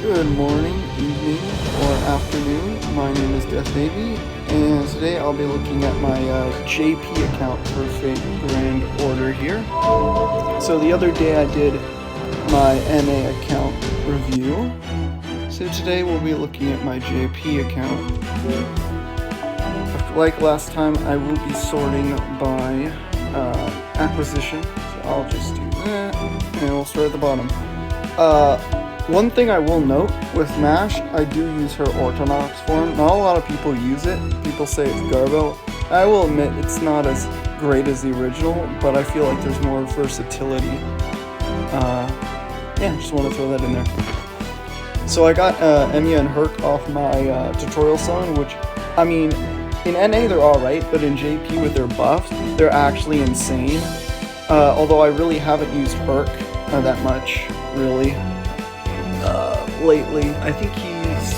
Good morning, evening, or afternoon. My name is Deathnavy, and today I'll be looking at my JP account for Fate Grand Order here. So the other day I did my NA account review, so today we'll be looking at my JP account. Like last time, I will be sorting by acquisition, so I'll just do that, and we'll start at the bottom. One thing I will note with MASH, I do use her Orthodox form. Not a lot of people use it. People say it's garbo. I will admit it's not as great as the original, but I feel like there's more versatility. Yeah, just want to throw that in there. So I got Emiya and Herc off my tutorial summon, which, I mean, in NA they're alright, but in JP with their buffs, they're actually insane. Although I really haven't used Herc that much, really. Lately. I think he's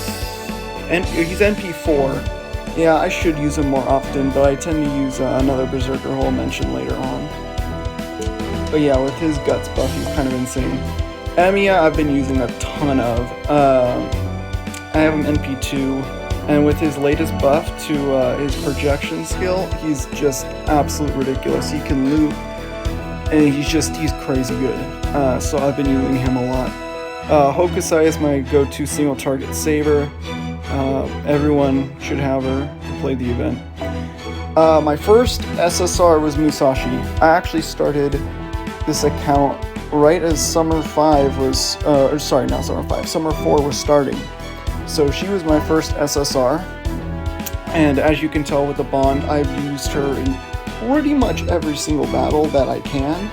NP4. Yeah, I should use him more often, but I tend to use another Berserker who I'll mention later on. But yeah, with his guts buff, he's kind of insane. Emiya, I've been using a ton of. I have him NP2, and with his latest buff to his projection skill, he's just absolutely ridiculous. He can loop, and he's crazy good. So I've been using him a lot. Hokusai is my go-to single target saber. Everyone should have her play the event. My first SSR was Musashi. I actually started this account right as Summer 5 was, sorry, not Summer 5, Summer 4 was starting. So she was my first SSR, and as you can tell with the bond, I've used her in pretty much every single battle that I can.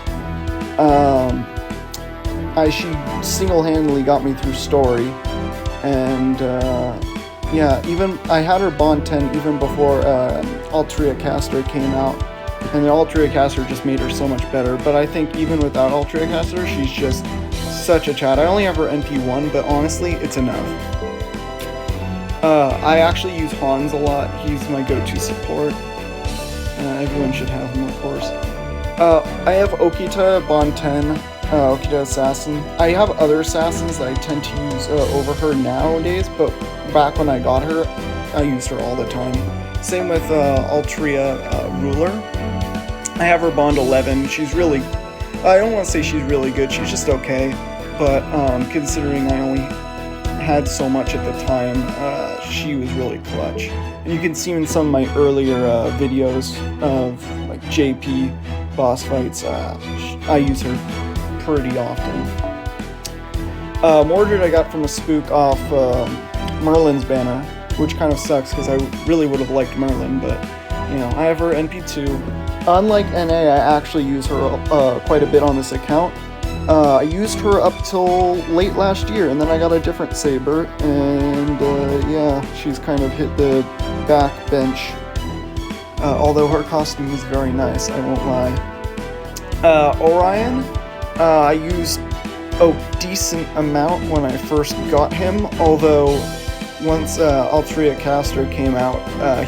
She single-handedly got me through story, and yeah, even I had her bond 10 even before Altria Caster came out, and the Altria Caster just made her so much better. But I think even without Altria Caster, she's just such a chat. I only have her NP1, but honestly, it's enough. I actually use Hans a lot. He's my go-to support. Everyone should have him, of course. I have Okita bond 10. Okita Assassin. I have other assassins that I tend to use over her nowadays, but back when I got her, I used her all the time. Same with Altria Ruler. I have her bond 11. She's really, I don't want to say she's really good, she's just okay, but considering I only had so much at the time, she was really clutch. And you can see in some of my earlier videos of like JP boss fights, I use her pretty often. Mordred I got from a spook off Merlin's banner, which kind of sucks because I really would have liked Merlin, but you know, I have her NP2. Unlike NA, I actually use her quite a bit on this account. I used her up till late last year, and then I got a different saber, and yeah, she's kind of hit the back bench. Although her costume is very nice, I won't lie. Orion, I used a decent amount when I first got him, although once Altria Caster came out,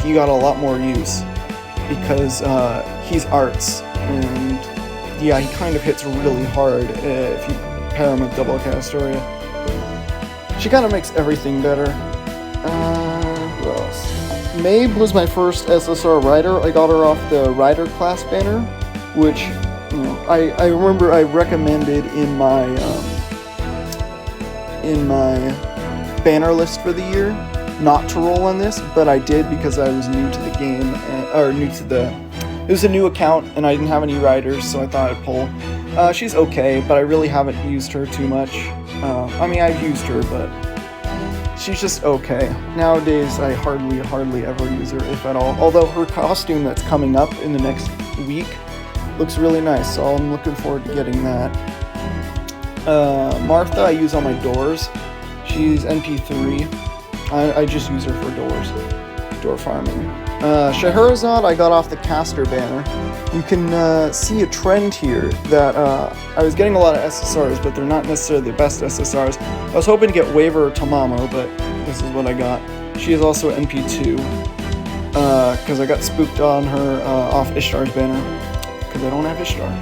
he got a lot more use because he's arts, and yeah, he kind of hits really hard if you pair him with double Castoria. She kind of makes everything better. Who else? Mabe was my first SSR rider. I got her off the rider class banner, which, you know, I remember I recommended in my banner list for the year not to roll on this, but I did because I was new to the game, it was a new account and I didn't have any riders, so I thought I'd pull. She's okay, but I really haven't used her too much. I mean, I've used her, but she's just okay. Nowadays, I hardly ever use her, if at all. Although her costume that's coming up in the next week looks really nice, so I'm looking forward to getting that. Martha I use on my doors. She's NP3. I just use her for doors, door farming. Scheherazade I got off the caster banner. You can see a trend here that I was getting a lot of SSRs, but they're not necessarily the best SSRs. I was hoping to get Waver or Tamamo, but this is what I got. She is also NP2, because I got spooked on her off Ishtar's banner, because I don't have Ishtar.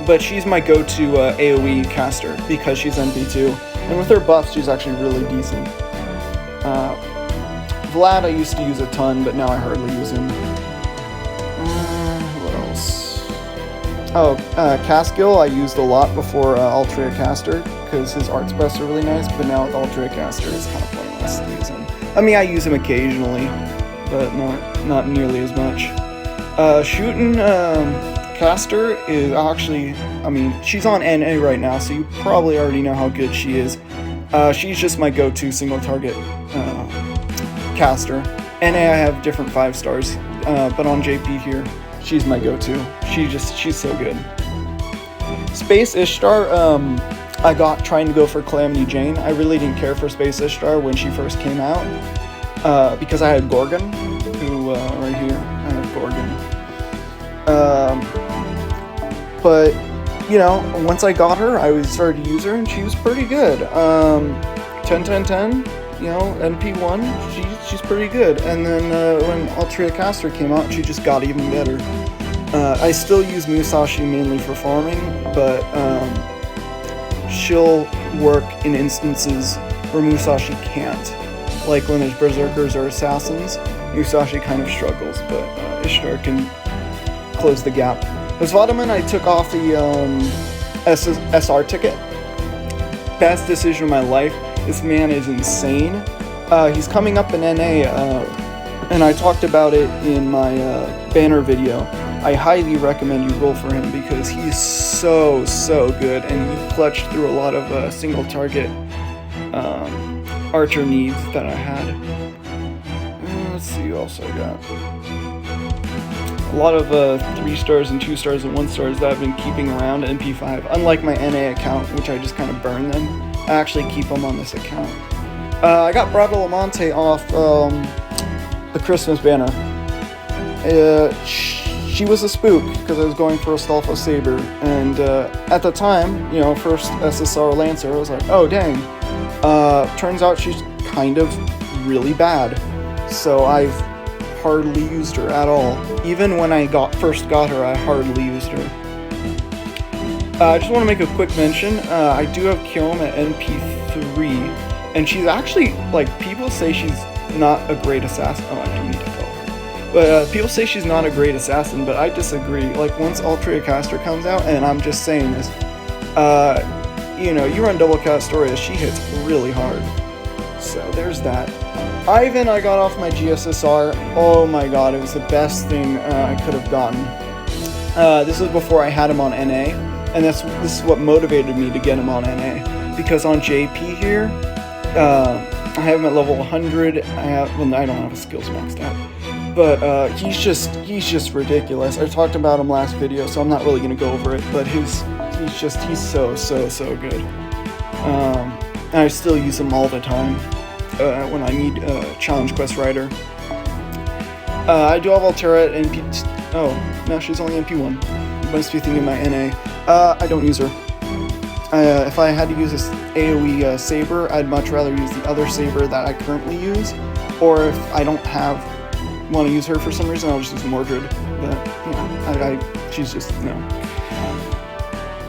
But she's my go-to AoE caster, because she's NP2. And with her buffs, she's actually really decent. Vlad I used to use a ton, but now I hardly use him. What else? Oh, Caskill I used a lot before Altria Caster, because his art specs are really nice, but now with Altria Caster it's kind of pointless to use him. I mean, I use him occasionally, but not nearly as much. Shootin' Caster is actually, I mean, she's on NA right now, so you probably already know how good she is. She's just my go-to single target caster. NA I have different 5 stars, but on JP here, she's my go-to. She's so good. Space Ishtar, I got trying to go for Calamity Jane. I really didn't care for Space Ishtar when she first came out, because I had Gorgon, who, right here, I have Gorgon. But, you know, once I got her, I started to use her, and she was pretty good. 10-10-10, you know, NP1, she's pretty good. And then when Altria Caster came out, she just got even better. I still use Musashi mainly for farming, but she'll work in instances where Musashi can't. Like when there's Berserkers or Assassins, Musashi kind of struggles, but Ishtar can close the gap. As Vadaman, I took off the SR ticket. Best decision of my life. This man is insane. He's coming up in NA, and I talked about it in my banner video. I highly recommend you roll for him because he's so good, and he clutched through a lot of single target archer needs that I had. Let's see who else I got. A lot of 3 stars and 2 stars and 1 stars that I've been keeping around NP5. Unlike my NA account, which I just kind of burn them, I actually keep them on this account. I got Bradalamante off the Christmas banner. She was a spook because I was going for a Astolfo Saber, and at the time, you know, first SSR Lancer, I was like, oh dang. Turns out she's kind of really bad, so I've hardly used her at all. Even when I first got her, I hardly used her. I just want to make a quick mention. I do have Kiln at NP3, and she's actually, like, people say she's not a great assassin. Oh, I do need to call her. But people say she's not a great assassin, but I disagree. Like, once Altria Caster comes out, and I'm just saying this, you know, you run double Castoria, she hits really hard. So there's that. Ivan, I got off my GSSR. Oh my god, it was the best thing I could have gotten. This was before I had him on NA, and this is what motivated me to get him on NA. Because on JP here, I have him at level 100. I don't have his skills maxed out, but he's just ridiculous. I talked about him last video, so I'm not really gonna go over it. But he's so good. And I still use him all the time. When I need a challenge quest writer. I do have Altera at NP. Oh, no, she's only NP1. Must be thinking my NA. I don't use her. If I had to use this AoE Saber, I'd much rather use the other Saber that I currently use. Or if I don't want to use her for some reason, I'll just use Mordred. But, you know, she's just, no.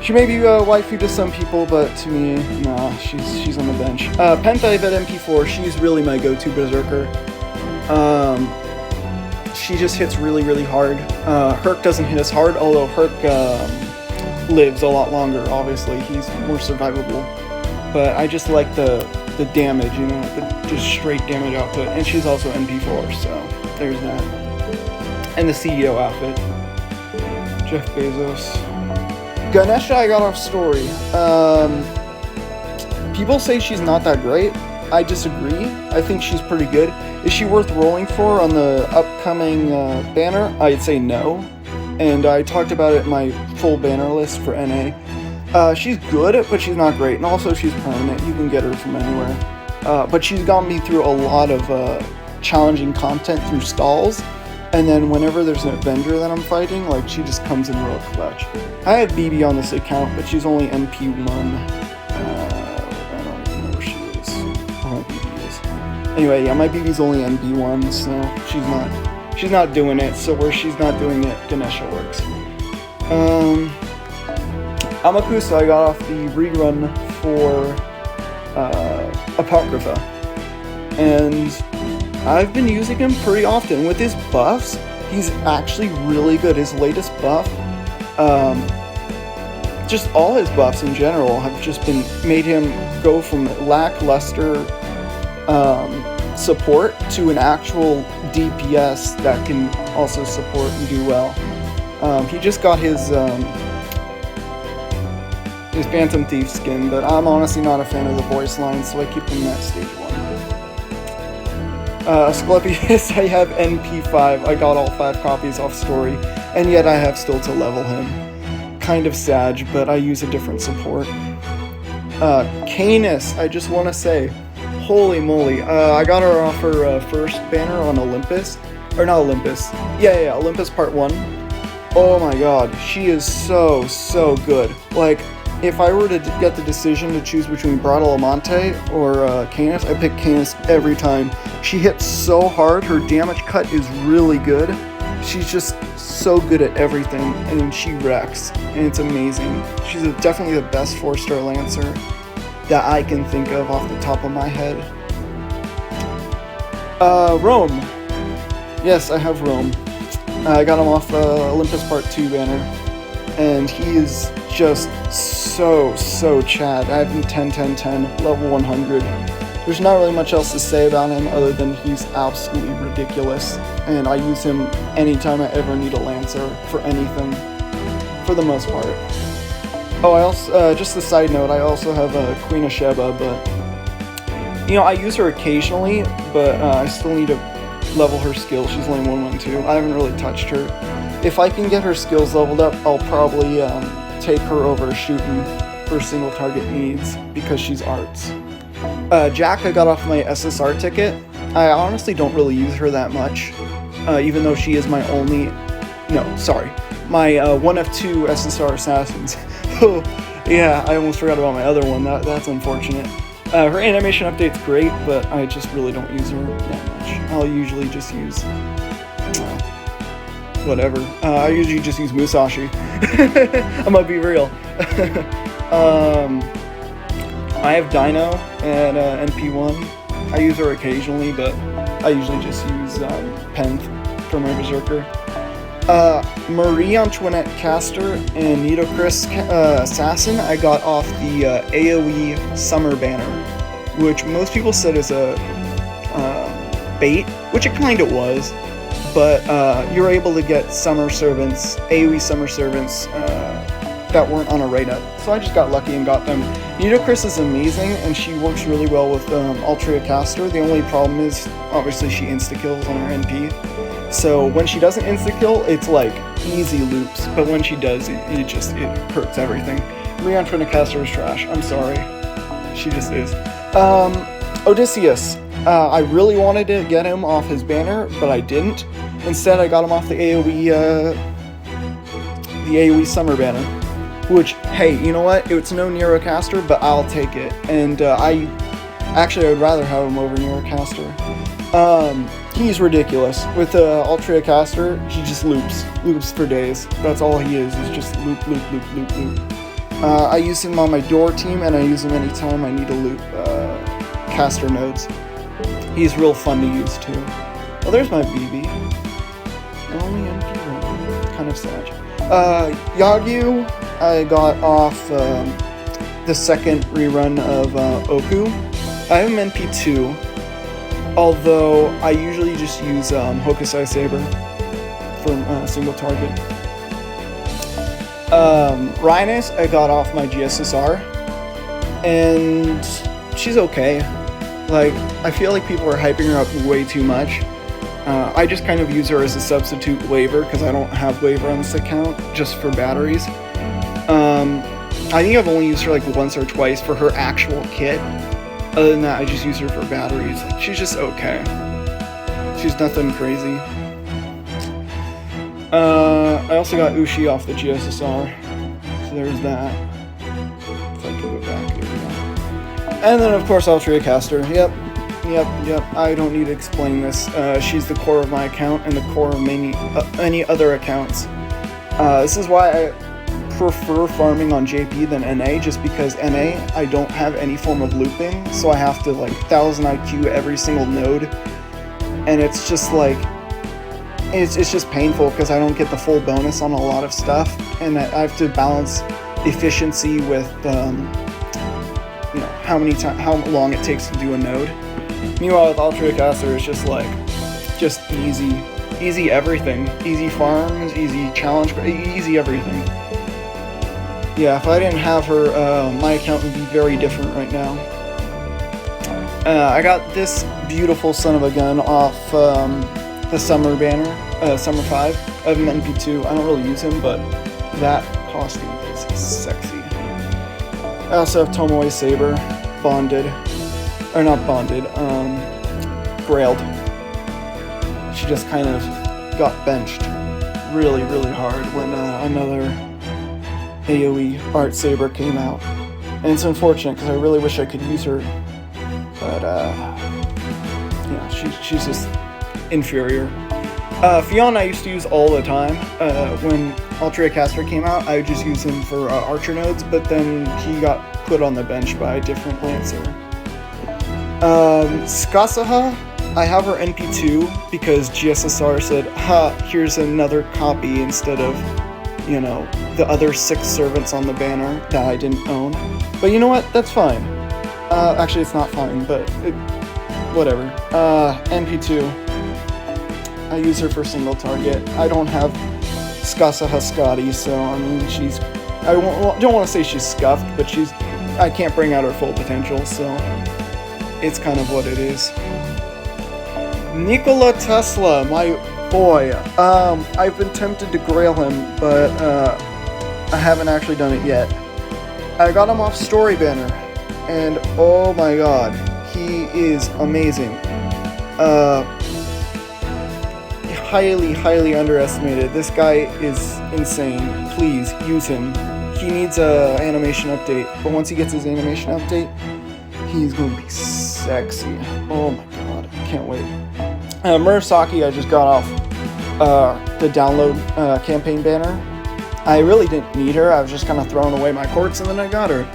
She may be waifu to some people, but to me, nah, she's on the bench. Penthaive at MP4, she's really my go-to Berserker. She just hits really hard. Herc doesn't hit as hard, although Herc lives a lot longer, obviously. He's more survivable. But I just like the damage, you know, just straight damage output. And she's also MP4, so there's that. And the CEO outfit. Jeff Bezos. Ganesha I got off story. People say she's not that great. I disagree. I think she's pretty good. Is she worth rolling for on the upcoming banner? I'd say no. And I talked about it in my full banner list for NA. She's good, but she's not great. And also she's permanent. You can get her from anywhere. But she's gotten me through a lot of challenging content through stalls. And then whenever there's an Avenger that I'm fighting, like, she just comes in real clutch. I have BB on this account, but she's only NP1. I don't even know where she is. Or my BB is. Anyway, yeah, my BB's only NP1, so she's not doing it. So where she's not doing it, Ganesha works. Amakusa I got off the rerun for Apocrypha. And I've been using him pretty often. With his buffs, he's actually really good. His latest buff, just all his buffs in general have just been made him go from lackluster support to an actual DPS that can also support and do well. He just got his Phantom Thief skin, but I'm honestly not a fan of the voice line, so I keep him at stage 1. Asclepius, I have NP5. I got all 5 copies off story, and yet I have still to level him. Kind of sad, but I use a different support. Canis, I just want to say, holy moly, I got her off her first banner on Olympus, or not Olympus, yeah, Olympus Part 1. Oh my god, she is so good. Like, if I were to get the decision to choose between Bradalamante or Canis, I pick Canis every time. She hits so hard, her damage cut is really good. She's just so good at everything, and she wrecks, and it's amazing. She's definitely the best 4-star Lancer that I can think of off the top of my head. Rome. Yes, I have Rome. I got him off Olympus Part 2 banner, and he is just so Chad. I have him 10, level 100. There's not really much else to say about him other than he's absolutely ridiculous, and I use him anytime I ever need a Lancer for anything, for the most part. Oh, I also, just a side note, I also have Queen of Sheba, but, you know, I use her occasionally, but I still need to level her skills. She's only 112. I haven't really touched her. If I can get her skills leveled up, I'll probably take her over shooting for single target needs, because she's arts. Jack, I got off my SSR ticket. I honestly don't really use her that much, even though she is my only... No, sorry. My one of 2 SSR assassins. Oh, yeah, I almost forgot about my other one. That's unfortunate. Her animation update's great, but I just really don't use her that much. I'll usually just use... whatever. I usually just use Musashi. I'm gonna be real. I have Dino and NP1. I use her occasionally, but I usually just use Penth for my Berserker. Marie Antoinette Caster and Nitocris Assassin I got off the AoE Summer banner, which most people said is a bait, which it kind of was, but you're able to get Summer Servants, AoE Summer Servants, that weren't on a write-up. So I just got lucky and got them. Nitocris is amazing, and she works really well with Altria Caster. The only problem is, obviously, she insta-kills on her NP. So when she doesn't insta-kill, it's like easy loops, but when she does, it hurts everything. Marie Antoinette Caster is trash. I'm sorry. She just is. Odysseus. I really wanted to get him off his banner, but I didn't. Instead, I got him off the AoE Summer banner. Which, hey, you know what? It's no Neurocaster, but I'll take it. And I would rather have him over Neurocaster. He's ridiculous. With Altria Caster, he just loops for days. That's all he is just loop. I use him on my door team, and I use him anytime I need to loop caster nodes. He's real fun to use too. Oh, there's my BB. Only MP1. Kind of sad. Yagyu, I got off the second rerun of Oku. I have him NP2, although I usually just use Hokusai Saber from single target. Rhinus, I got off my GSSR, and she's okay. Like, I feel like people are hyping her up way too much. I just kind of use her as a substitute waiver because I don't have waiver on this account, just for batteries. I think I've only used her like once or twice for her actual kit. Other than that, I just use her for batteries. She's just okay. She's nothing crazy. I also got Ushi off the GSSR, so there's that. If I can go back, here we go. And then of course Altria Caster. Yep. I don't need to explain this. She's the core of my account and the core of any other accounts. This is why I prefer farming on JP than NA, just because NA, I don't have any form of looping, so I have to like 1000 IQ every single node, and it's just like, it's just painful because I don't get the full bonus on a lot of stuff, and I have to balance efficiency with, you know, how long it takes to do a node. Meanwhile, with Altria Caster, it's just like, just easy everything. Easy farms, easy challenge, easy everything. Yeah, if I didn't have her, my account would be very different right now. I got this beautiful son of a gun off the Summer banner, Summer 5. I have an NP2. I don't really use him, but that costume is sexy. I also have Tomoe Saber, bonded. Or not bonded, grailed. She just kind of got benched really, really hard when another AoE Art Saber came out. And it's unfortunate because I really wish I could use her, but yeah, she's just inferior. Fionn I used to use all the time. When Altria Caster came out, I would just use him for Archer nodes, but then he got put on the bench by a different Lancer. Skasaha, I have her NP2 because GSSR said, ha, here's another copy instead of, you know, the other 6 servants on the banner that I didn't own. But you know what? That's fine. Actually, it's not fine, but whatever. NP2. I use her for single target. I don't have Skasaha Scotty, so I mean, I don't want to say she's scuffed, but I can't bring out her full potential, so it's kind of what it is. Nikola Tesla, my boy. I've been tempted to grail him, but I haven't actually done it yet. I got him off Story Banner, and oh my god, he is amazing. Highly underestimated. This guy is insane. Please use him. He needs a animation update, but once he gets his animation update, he's going to be sexy. Oh my god, I can't wait. Murasaki, I just got off the download campaign banner. I really didn't need her. I was just kind of throwing away my quartz, and then I got her.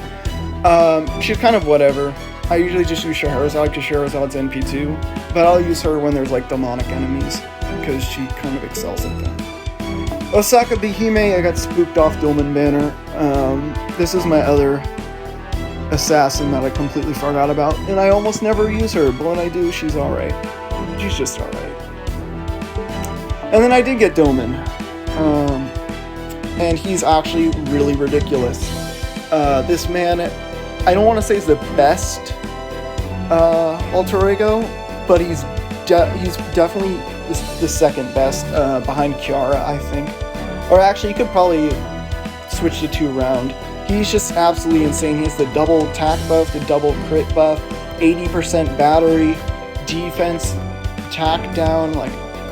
She's kind of whatever. I usually just use Scheherazade because Scheherazade's NP2, but I'll use her when there's like demonic enemies because she kind of excels at them. Osaka Behime, I got spooked off Dolmen banner. This is my other assassin that I completely forgot about, and I almost never use her, but when I do, she's alright. She's just alright. And then I did get Doman, and he's actually really ridiculous. This man, I don't want to say he's the best alter ego, but he's definitely the second best behind Kiara, I think. Or actually, you could probably switch the 2 around. He's just absolutely insane. He has the double attack buff, the double crit buff, 80% battery, defense, attack down, like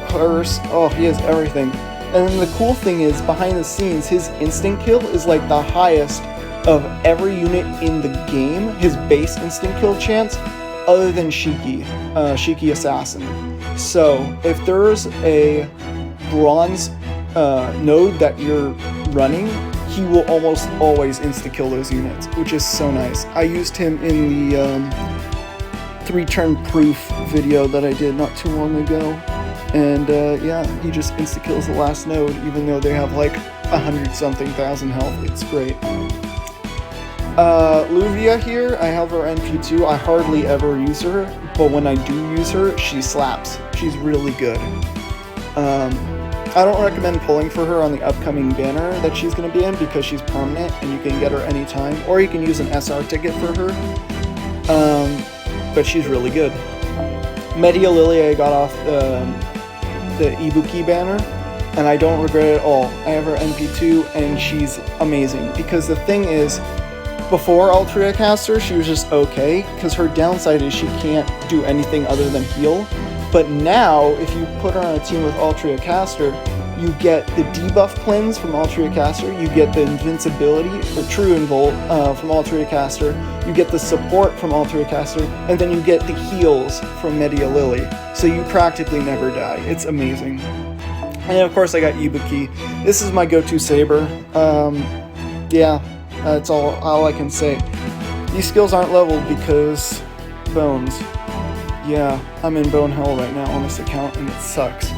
curse. Oh, he has everything. And then the cool thing is, behind the scenes, his instant kill is like the highest of every unit in the game. His base instant kill chance, other than Shiki Assassin. So if there's a bronze node that you're running, he will almost always insta-kill those units, which is so nice. I used him in the 3-turn proof video that I did not too long ago, and yeah, he just insta-kills the last node, even though they have like 100-something thousand health. It's great. Luvia here, I have her NP2. I hardly ever use her, but when I do use her, she slaps. She's really good. I don't recommend pulling for her on the upcoming banner that she's going to be in because she's permanent and you can get her anytime, or you can use an SR ticket for her, but she's really good. Media Lily I got off the Ibuki banner, and I don't regret it at all. I have her NP2 and she's amazing, because the thing is, before Altria Caster, she was just okay, because her downside is she can't do anything other than heal. But now, if you put her on a team with Altria Caster, you get the debuff cleanse from Altria Caster, you get the invincibility, or true invult, from Altria Caster, you get the support from Altria Caster, and then you get the heals from Media Lily. So you practically never die. It's amazing. And of course I got Ibuki. This is my go-to saber. Yeah, that's all I can say. These skills aren't leveled because bones. Yeah, I'm in bone hell right now on this account, and it sucks.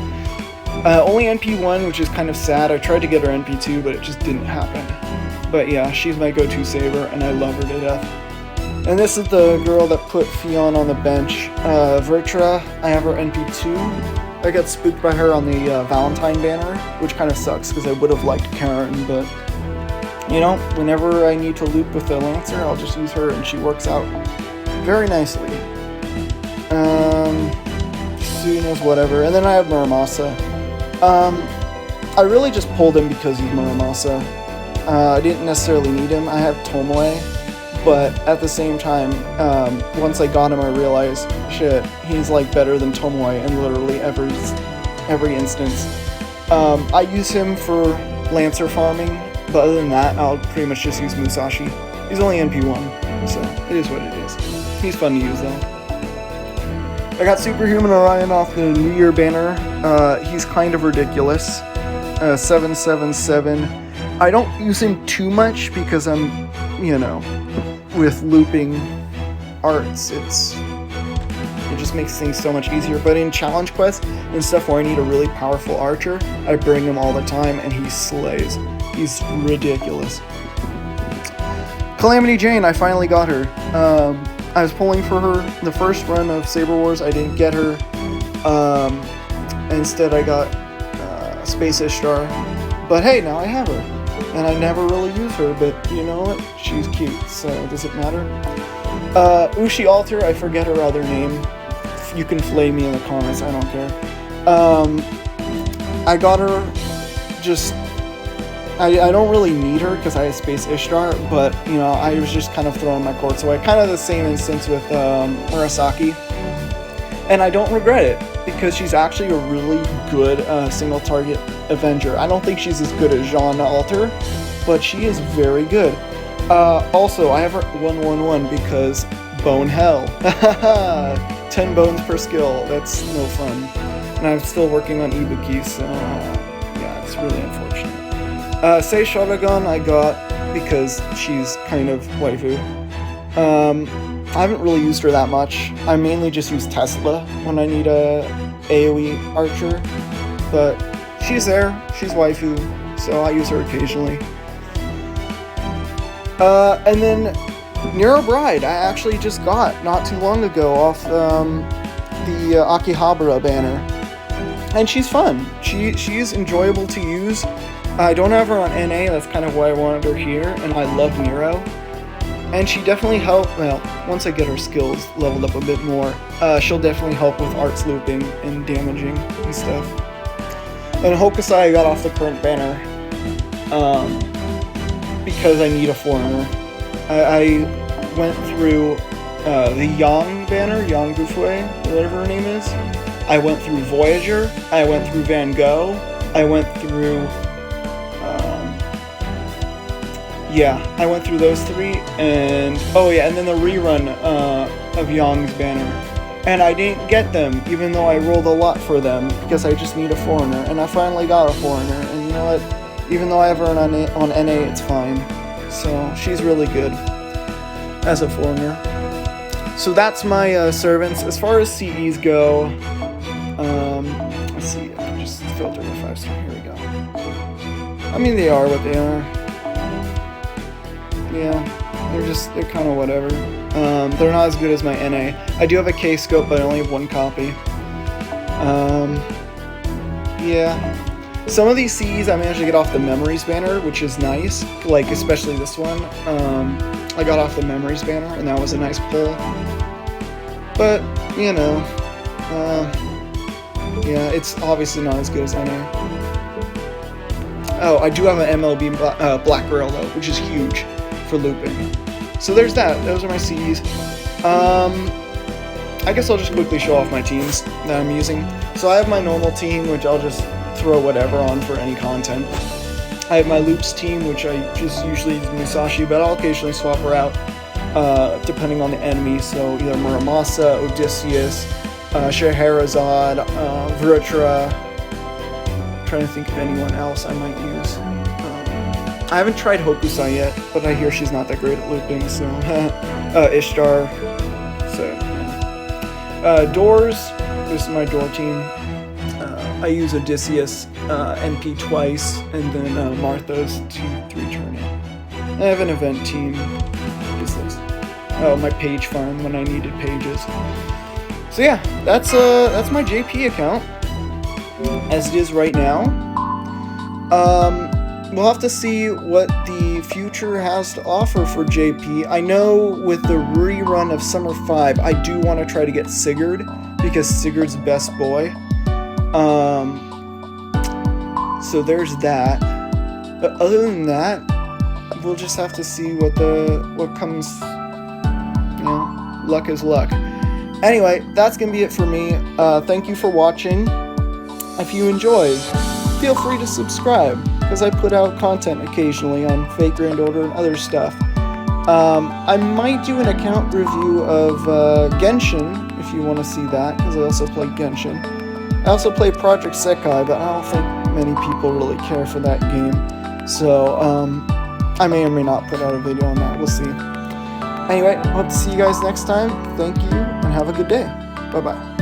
Only NP1, which is kind of sad. I tried to get her NP2, but it just didn't happen. But yeah, she's my go-to saber, and I love her to death. And this is the girl that put Fion on the bench. Vertra, I have her NP2. I got spooked by her on the Valentine banner, which kind of sucks because I would have liked Karen, but you know, whenever I need to loop with the Lancer, I'll just use her and she works out very nicely. Suna's whatever. And then I have Muramasa. I really just pulled him because he's Muramasa. I didn't necessarily need him. I have Tomoe, but at the same time, once I got him, I realized, shit, he's like better than Tomoe in literally every instance. I use him for Lancer farming, but other than that, I'll pretty much just use Musashi. He's only NP1, so it is what it is. He's fun to use though. I got Superhuman Orion off the New Year banner. He's kind of ridiculous. 777. I don't use him too much because I'm, you know, with looping arts, it just makes things so much easier. But in challenge quests and stuff where I need a really powerful archer, I bring him all the time and he slays. He's ridiculous. Calamity Jane, I finally got her. I was pulling for her the first run of Saber Wars. I didn't get her. Instead, I got Space Ishtar. But hey, now I have her. And I never really use her, but you know what? She's cute, so does it matter? Ushi Alter, I forget her other name. You can flame me in the comments, I don't care. I got her just... I don't really need her because I have Space Ishtar, but, you know, I was just kind of throwing my cords away. Kind of the same instance with Murasaki. And I don't regret it, because she's actually a really good single-target Avenger. I don't think she's as good as Jeanne Alter, but she is very good. Also, I have her 111 because Bone Hell. 10 bones per skill. That's no fun. And I'm still working on Ibuki, so yeah, it's really unfortunate. Sei Shotogun I got because she's kind of waifu. I haven't really used her that much. I mainly just use Tesla when I need a AoE archer, but she's there, she's waifu, so I use her occasionally. And then Nero Bride I actually just got not too long ago off the Akihabara banner. And she's fun. She is enjoyable to use. I don't have her on NA, that's kind of why I wanted her here, and I love Nero. And she definitely helped, well, once I get her skills leveled up a bit more, she'll definitely help with arts looping and damaging and stuff. And Hokusai I got off the current banner, because I need a foreigner. I went through the Yang banner, Yang Bufue, whatever her name is. I went through Voyager, I went through Van Gogh, I went through... yeah, I went through those three, and oh yeah, and then the rerun of Yang's banner. And I didn't get them, even though I rolled a lot for them, because I just need a foreigner, and I finally got a foreigner, and you know what, even though I have her on NA, it's fine. So, she's really good as a foreigner. So that's my servants. As far as CEs go, let's see, I'll just filter the 5-star, here we go. I mean, they are what they are. Yeah, they're kind of whatever. They're not as good as my NA. I do have a K-scope, but I only have one copy. Yeah. Some of these CEs I managed to get off the Memories banner, which is nice. Like, especially this one. I got off the Memories banner, and that was a nice pull. But, you know, yeah, it's obviously not as good as NA. Oh, I do have an MLB Black Rail, though, which is huge for looping. So there's that. Those are my CEs. I guess I'll just quickly show off my teams that I'm using. So I have my normal team, which I'll just throw whatever on for any content. I have my loops team, which I just usually use Musashi, but I'll occasionally swap her out depending on the enemy. So either Muramasa, Odysseus, Scheherazade, Vritra. Trying to think of anyone else I might use. I haven't tried Hokusai yet, but I hear she's not that great at looping, so Ishtar. So Doors, this is my door team. I use Odysseus, NP twice, and then Martha's 2-3 turn. I have an event team. What is this? Oh, my page farm when I needed pages. So yeah, that's my JP account as it is right now. We'll have to see what the future has to offer for JP. I know with the rerun of Summer 5, I do want to try to get Sigurd, because Sigurd's best boy. So there's that. But other than that, we'll just have to see what comes. You know, luck is luck. Anyway, that's gonna be it for me. Thank you for watching. If you enjoyed, feel free to subscribe, because I put out content occasionally on Fate Grand Order and other stuff. I might do an account review of Genshin, if you want to see that, because I also play Genshin. I also play Project Sekai, but I don't think many people really care for that game. So, I may or may not put out a video on that. We'll see. Anyway, hope to see you guys next time. Thank you, and have a good day. Bye-bye.